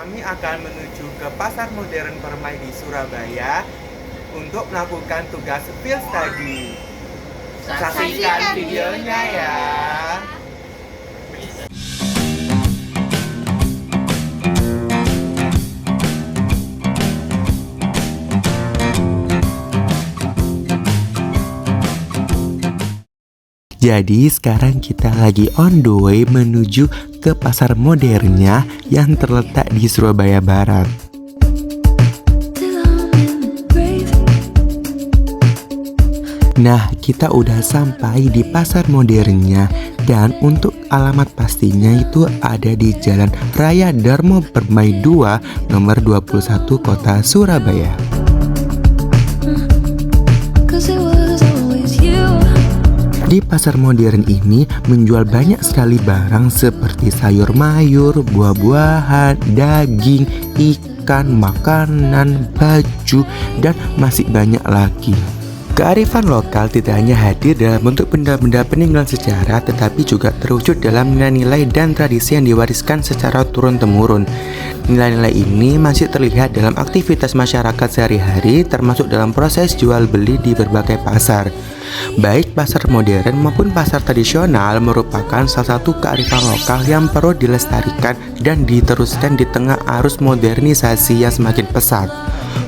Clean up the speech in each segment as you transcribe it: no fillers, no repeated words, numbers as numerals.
kami akan menuju ke Pasar Modern Permai di Surabaya untuk melakukan tugas field study. Saksikan videonya ya. Jadi sekarang kita lagi on the way menuju ke pasar modernnya yang terletak di Surabaya Barat. Nah, kita udah sampai di pasar modernnya dan untuk alamat pastinya itu ada di Jalan Raya Darmo Permai 2 nomor 21 Kota Surabaya. Di pasar modern ini menjual banyak sekali barang seperti sayur mayur, buah-buahan, daging, ikan, makanan, baju, dan masih banyak lagi. Kearifan lokal tidak hanya hadir dalam bentuk benda-benda peninggalan sejarah, tetapi juga terwujud dalam nilai-nilai dan tradisi yang diwariskan secara turun-temurun. Nilai-nilai ini masih terlihat dalam aktivitas masyarakat sehari-hari, termasuk dalam proses jual-beli di berbagai pasar. Baik pasar modern maupun pasar tradisional merupakan salah satu kearifan lokal yang perlu dilestarikan dan diteruskan di tengah arus modernisasi yang semakin pesat.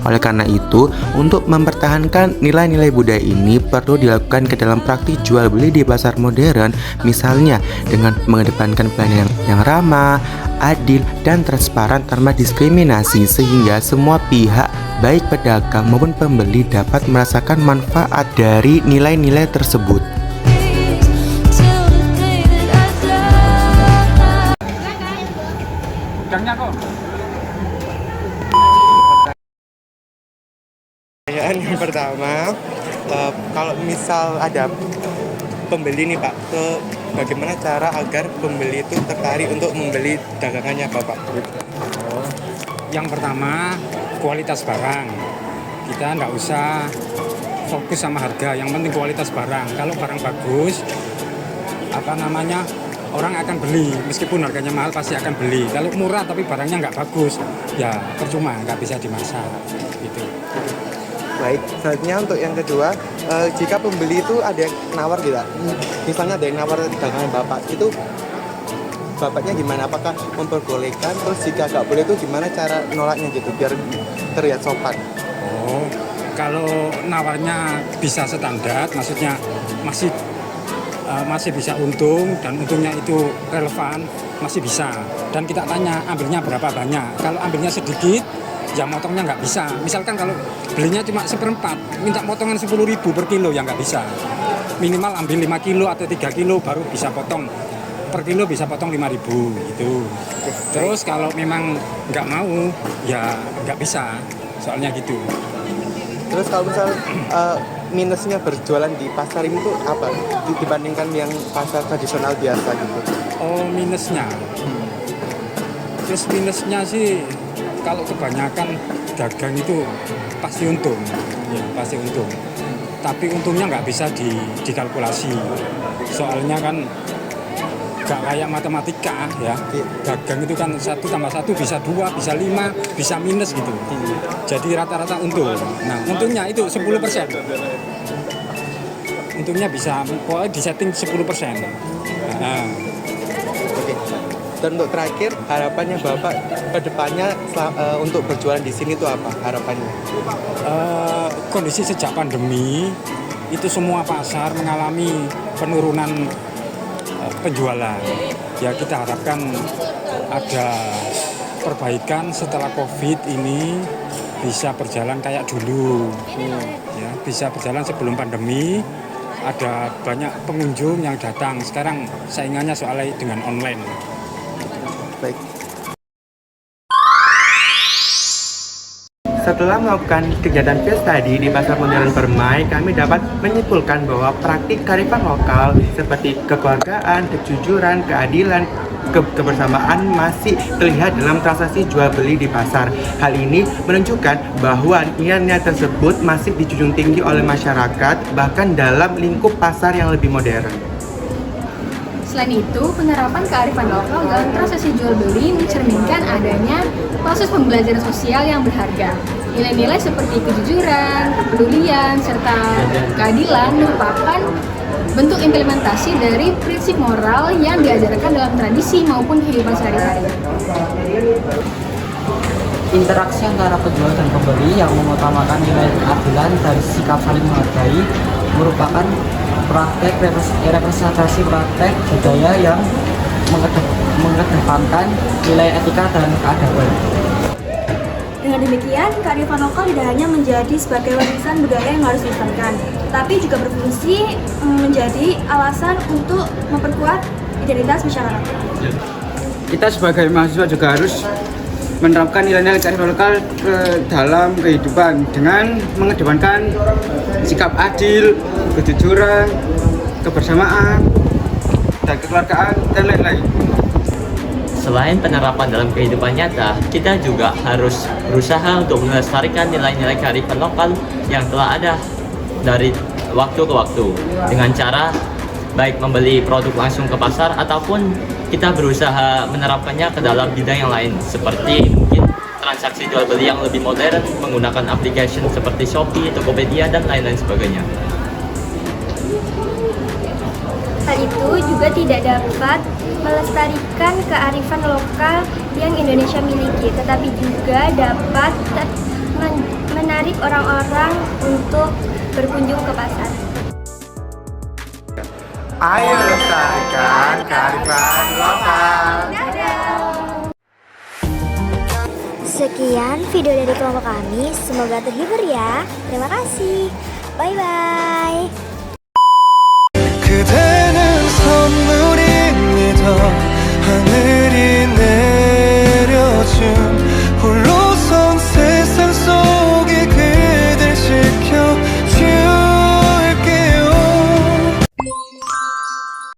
Oleh karena itu, untuk mempertahankan nilai-nilai budaya ini perlu dilakukan ke dalam praktik jual beli di pasar modern, misalnya dengan mengedepankan pelayanan yang ramah, adil, dan transparan tanpa diskriminasi sehingga semua pihak, baik pedagang maupun pembeli dapat merasakan manfaat dari nilai-nilai tersebut. Udangnya kok. Pertanyaan yang pertama, kalau misal ada pembeli nih Pak, bagaimana cara agar pembeli itu tertarik untuk membeli dagangannya Bapak? Oh, yang pertama kualitas barang. Kita nggak usah fokus sama harga, yang penting kualitas barang. Kalau barang bagus, orang akan beli. Meskipun harganya mahal pasti akan beli. Kalau murah tapi barangnya nggak bagus, ya percuma, nggak bisa dimasak. Gitu. Baik, selanjutnya untuk yang kedua, jika pembeli itu ada yang nawar tidak? Misalnya ada yang nawar dagangan Bapak, itu Bapaknya gimana? Apakah memperbolehkan? Terus jika nggak boleh itu gimana cara nolaknya gitu biar terlihat sopan? Oh, kalau nawarnya bisa standar, maksudnya masih bisa untung dan untungnya itu relevan, masih bisa. Dan kita tanya ambilnya berapa banyak. Kalau ambilnya sedikit, ya motongnya nggak bisa. Misalkan kalau belinya cuma 1/4, minta potongan 10.000 per kilo, ya nggak bisa. Minimal ambil 5 kilo atau 3 kilo baru bisa potong. Per kilo bisa potong 5.000 gitu. Terus kalau memang nggak mau, ya nggak bisa. Soalnya gitu. Terus kalau misal minusnya berjualan di pasar ini tuh apa dibandingkan yang pasar tradisional biasa gitu? Oh, minusnya. Terus minusnya sih kalau kebanyakan dagang itu pasti untung, ya pasti untung. Tapi untungnya nggak bisa dikalkulasi. Soalnya kan nggak kayak matematika ya. Dagang itu kan 1 tambah 1 bisa 2, bisa 5, bisa minus gitu. Jadi rata-rata untung. Nah, untungnya itu 10%. Untungnya bisa, pokoknya disetting 10%. Nah. Oke. Dan untuk terakhir, harapannya Bapak ke depannya untuk berjualan di sini itu apa harapannya? Kondisi sejak pandemi itu semua pasar mengalami penurunan penjualan. Ya kita harapkan ada perbaikan setelah COVID ini bisa berjalan kayak dulu. Ya, bisa berjalan sebelum pandemi. Ada banyak pengunjung yang datang. Sekarang saingannya soalnya dengan online. Baik. Setelah melakukan kegiatan field study di Pasar Modern Permai, kami dapat menyimpulkan bahwa praktik kearifan lokal seperti kekeluargaan, kejujuran, keadilan, kebersamaan masih terlihat dalam transaksi jual beli di pasar. Hal ini menunjukkan bahwa nilai-nilai tersebut masih dijunjung tinggi oleh masyarakat, bahkan dalam lingkup pasar yang lebih modern. Selain itu, penerapan kearifan lokal dalam transaksi jual beli mencerminkan adanya proses pembelajaran sosial yang berharga. Nilai-nilai seperti kejujuran, kepedulian, serta keadilan merupakan bentuk implementasi dari prinsip moral yang diajarkan dalam tradisi maupun kehidupan sehari-hari. Interaksi antara penjual dan pembeli yang mengutamakan nilai keadilan dan sikap saling menghargai merupakan praktek representasi praktek budaya yang mengedepankan nilai etika dan keadaban. Dengan demikian, kearifan lokal tidak hanya menjadi sebagai warisan budaya yang harus dilestarikan, tapi juga berfungsi menjadi alasan untuk memperkuat identitas masyarakat. Kita sebagai mahasiswa juga harus menerapkan nilai-nilai kearifan lokal ke dalam kehidupan dengan mengedepankan sikap adil, kejujuran, kebersamaan, dan kekeluargaan, dan lain-lain. Selain penerapan dalam kehidupan nyata, kita juga harus berusaha untuk melestarikan nilai-nilai kearifan lokal yang telah ada dari waktu ke waktu dengan cara baik membeli produk langsung ke pasar ataupun kita berusaha menerapkannya ke dalam bidang yang lain seperti mungkin transaksi jual beli yang lebih modern menggunakan aplikasi seperti Shopee, Tokopedia, dan lain-lain sebagainya. Hal itu juga tidak dapat melestarikan kearifan lokal yang Indonesia miliki, tetapi juga dapat menarik orang-orang untuk berkunjung ke pasar. Ayo lestarikan kearifan lokal. Sekian video dari kelompok kami, semoga terhibur ya. Terima kasih. Bye-bye. 그대는 선물입니다.